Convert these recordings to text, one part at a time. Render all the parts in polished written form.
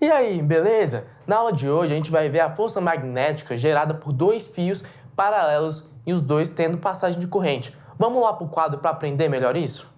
E aí, beleza? Na aula de hoje a gente vai ver a força magnética gerada por dois fios paralelos e os dois tendo passagem de corrente. Vamos lá para o quadro para aprender melhor isso?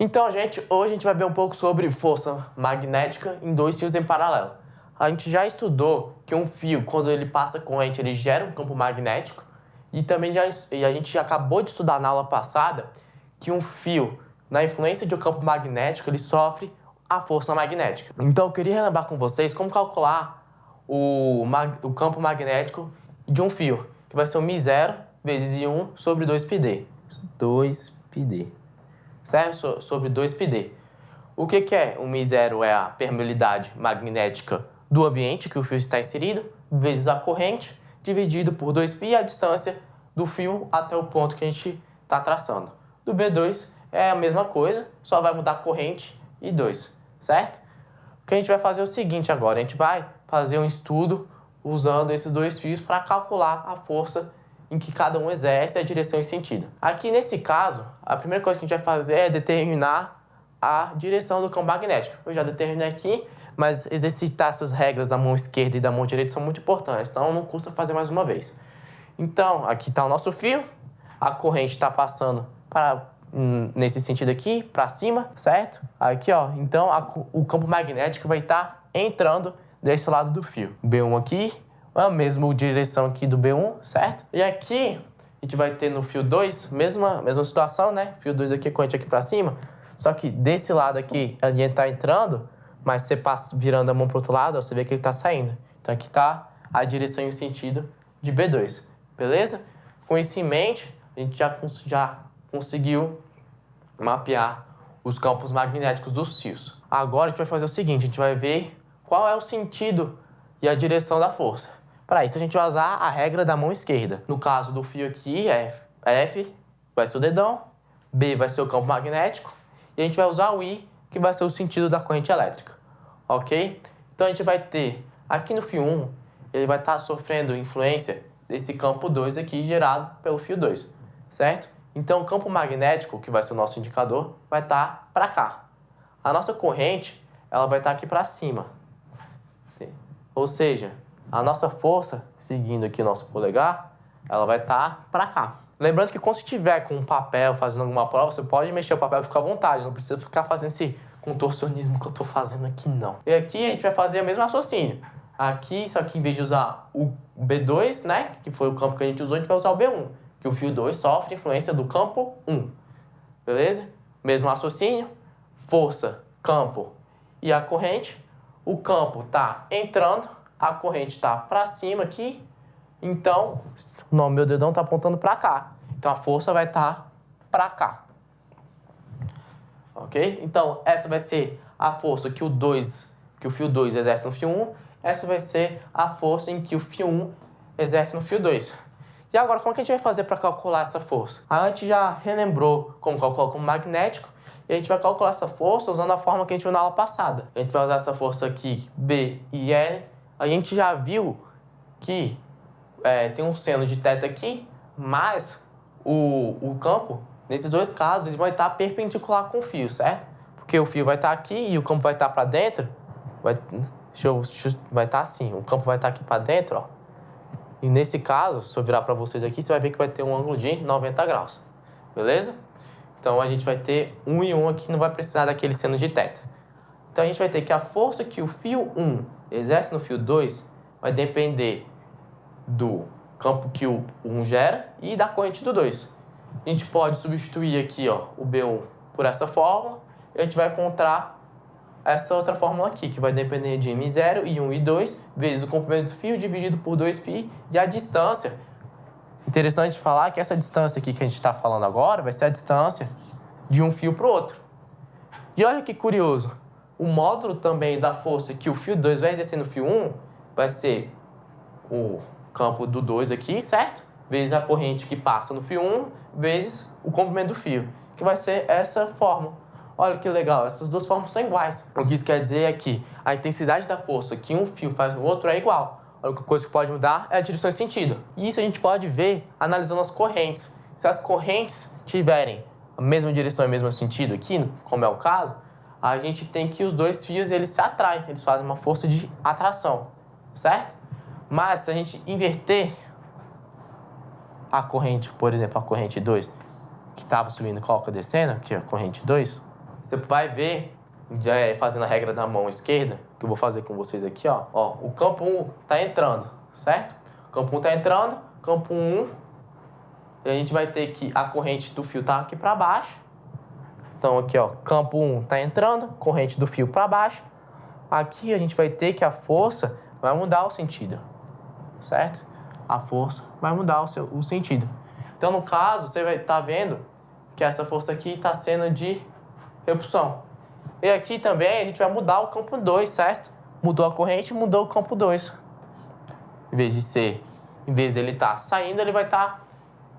Então, gente, hoje a gente vai ver um pouco sobre força magnética em dois fios em paralelo. A gente já estudou que um fio, quando ele passa corrente, ele gera um campo magnético. E também a gente já acabou de estudar na aula passada que um fio, na influência de um campo magnético, ele sofre a força magnética. Então, eu queria relembrar com vocês como calcular o campo magnético de um fio, que vai ser o μ0 vezes I1 sobre 2πd. 2πd. Certo? Sobre 2πd. O que é? O μ0 é a permeabilidade magnética do ambiente que o fio está inserido, vezes a corrente, dividido por 2π, a distância do fio até o ponto que a gente está traçando. Do B2 é a mesma coisa, só vai mudar corrente e 2, certo? O que a gente vai fazer é o seguinte agora, a gente vai fazer um estudo usando esses dois fios para calcular a força em que cada um exerce a direção e sentido. Aqui nesse caso, a primeira coisa que a gente vai fazer é determinar a direção do campo magnético. Eu já determinei aqui, mas exercitar essas regras da mão esquerda e da mão direita são muito importantes, então não custa fazer mais uma vez. Então, aqui está o nosso fio, a corrente está passando nesse sentido aqui, para cima, certo? Aqui, ó, então o campo magnético vai estar entrando desse lado do fio. B1 aqui, a mesma direção aqui do B1, certo? E aqui, a gente vai ter no fio 2, mesma situação, né? Fio 2 aqui, corrente aqui para cima, só que desse lado aqui, ele está entrando, mas você passa virando a mão para o outro lado, ó, você vê que ele está saindo. Então aqui está a direção e o sentido de B2, beleza? Com isso em mente, a gente já conseguiu mapear os campos magnéticos dos fios. Agora a gente vai fazer o seguinte, a gente vai ver qual é o sentido e a direção da força. Para isso a gente vai usar a regra da mão esquerda. No caso do fio aqui, F vai ser o dedão, B vai ser o campo magnético, e a gente vai usar o I, que vai ser o sentido da corrente elétrica, ok? Então a gente vai ter, aqui no fio 1, ele vai estar sofrendo influência desse campo 2 aqui, gerado pelo fio 2, certo? Então o campo magnético, que vai ser o nosso indicador, vai estar para cá. A nossa corrente, ela vai estar aqui para cima. Ou seja, a nossa força, seguindo aqui o nosso polegar, ela vai estar para cá. Lembrando que quando você estiver com um papel fazendo alguma prova, você pode mexer o papel e ficar à vontade. Não precisa ficar fazendo esse contorcionismo que eu estou fazendo aqui, não. E aqui a gente vai fazer o mesmo raciocínio. Aqui, só que em vez de usar o B2, né, que foi o campo que a gente usou, a gente vai usar o B1, que o fio 2 sofre influência do campo 1. Beleza? Mesmo raciocínio, força, campo e a corrente. O campo está entrando, a corrente está para cima aqui, então o meu dedão está apontando para cá. Então a força vai estar para cá. Ok? Então essa vai ser a força que o fio 2 exerce no fio 1. Essa vai ser a força em que o fio 1 exerce no fio 2. E agora, como é que a gente vai fazer para calcular essa força? A gente já relembrou como calcular como magnético, e a gente vai calcular essa força usando a forma que a gente viu na aula passada. A gente vai usar essa força aqui, B e L. A gente já viu que tem um seno de θ aqui, mas o campo, nesses dois casos, ele vai estar perpendicular com o fio, certo? Porque o fio vai estar aqui e o campo vai estar para dentro. Vai estar assim, o campo vai estar aqui para dentro, ó. E nesse caso, se eu virar para vocês aqui, você vai ver que vai ter um ângulo de 90 graus, beleza? Então a gente vai ter 1 e 1 aqui, não vai precisar daquele seno de θ. Então a gente vai ter que a força que o fio 1 exerce no fio 2 vai depender do campo que o 1 gera e da corrente do 2. A gente pode substituir aqui, ó, o B1 por essa fórmula, e a gente vai encontrar essa outra fórmula aqui, que vai depender de μ0, I1 e 2, vezes o comprimento do fio dividido por 2π, e a distância. Interessante falar que essa distância aqui que a gente está falando agora vai ser a distância de um fio para o outro. E olha que curioso, o módulo também da força que o fio 2 vai exercer no fio 1 vai ser o campo do 2 aqui, certo? Vezes a corrente que passa no fio 1, vezes o comprimento do fio, que vai ser essa fórmula. Olha que legal, essas duas fórmulas são iguais. O que isso quer dizer é que a intensidade da força que um fio faz no outro é igual. A única coisa que pode mudar é a direção e sentido. E isso a gente pode ver analisando as correntes. Se as correntes tiverem a mesma direção e o mesmo sentido aqui, como é o caso, a gente tem que os dois fios eles se atraem, eles fazem uma força de atração, certo? Mas se a gente inverter a corrente, por exemplo, a corrente 2, que estava subindo e coloca descendo, que é a corrente 2, você vai ver, já fazendo a regra da mão esquerda, que eu vou fazer com vocês aqui, ó, o campo 1 está entrando, certo? O campo 1 está entrando, campo 1, e a gente vai ter que a corrente do fio tá aqui para baixo. Então aqui, ó, campo 1 está entrando, corrente do fio para baixo. Aqui a gente vai ter que a força vai mudar o sentido, certo? A força vai mudar o sentido. Então, no caso, você vai estar vendo que essa força aqui está sendo de repulsão. E aqui também a gente vai mudar o campo 2, certo? Mudou a corrente, mudou o campo 2. Em vez dele estar saindo, ele vai estar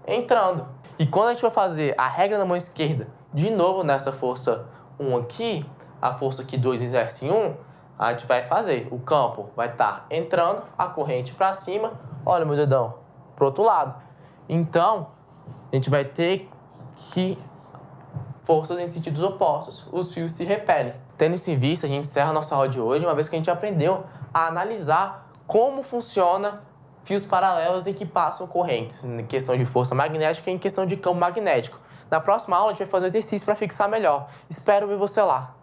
entrando. E quando a gente for fazer a regra na mão esquerda, de novo nessa força 1 aqui, a força que 2 exerce em 1, a gente vai fazer. O campo vai estar entrando, a corrente para cima, olha meu dedão, pro outro lado. Então, a gente vai ter que forças em sentidos opostos, os fios se repelem. Tendo isso em vista, a gente encerra a nossa aula de hoje, uma vez que a gente aprendeu a analisar como funciona fios paralelos em que passam correntes, em questão de força magnética e em questão de campo magnético. Na próxima aula, a gente vai fazer um exercício para fixar melhor. Espero ver você lá.